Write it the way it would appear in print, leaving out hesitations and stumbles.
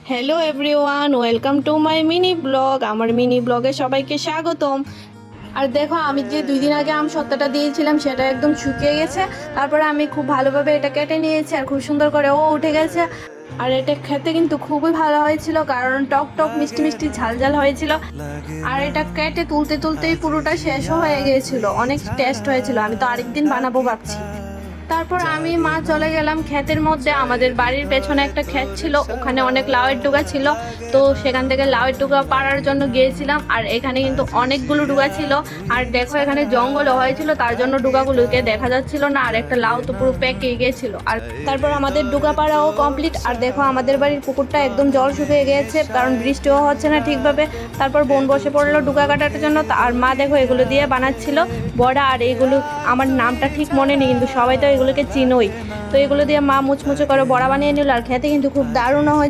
Hello everyone, welcome to my mini blog. আমার mini ব্লগে সবাইকে স্বাগতম। আর দেখো, আমি যে 2 দিন আগে আম সত্ত্বটা দিয়েছিলাম সেটা একদম শুকিয়ে গেছে। তারপরে আমি খুব ভালোভাবে এটা কেটে নিয়েছি আর খুব সুন্দর করে উঠে গেছে। আর এটা খেতে কিন্তু খুবই ভালো হয়েছিল, কারণ টক টক মিষ্টি মিষ্টি ঝাল ঝাল হয়েছিল। আর এটা কেটে তুলতে তুলতেই পুরোটা শেষও হয়ে গিয়েছিল, অনেক টেস্ট হয়েছিল। আমি তো আরেকদিন বানাবো ভাবছি। তারপর আমি মা চলে গেলাম ক্ষেতের মধ্যে। আমাদের বাড়ির পেছনে একটা ক্ষেত ছিল, ওখানে অনেক লাউয়ের ডুগা ছিল। তো সেখান থেকে লাউয়ের ডুগা পাড়ার জন্য গিয়েছিলাম। আর এখানে কিন্তু অনেকগুলো ডুগা ছিল। আর দেখো, এখানে জঙ্গলও হয়েছিল, তার জন্য ডুগাগুলোকে দেখা যাচ্ছিল না। আর একটা লাউ তো পুরো পেকে গিয়েছিল। আর তারপর আমাদের ডুগা পাড়াও কমপ্লিট। আর দেখো, আমাদের বাড়ির পুকুরটা একদম জল শুকিয়ে গিয়েছে, কারণ বৃষ্টিও হচ্ছে না ঠিকভাবে। তারপর বোন বসে পড়লো ডুগা কাটার জন্য। আর মা দেখো এগুলো দিয়ে বানাচ্ছিল বড়া। আর এগুলো আমার নামটা ঠিক মনে নেই, কিন্তু সবাই তো এগুলোকে চিনোই। তো এগুলো দিয়ে মা মুচমুচে করে বড়া বানিয়ে নিল। আর খেতে কিন্তু খুব দারুণ হয়।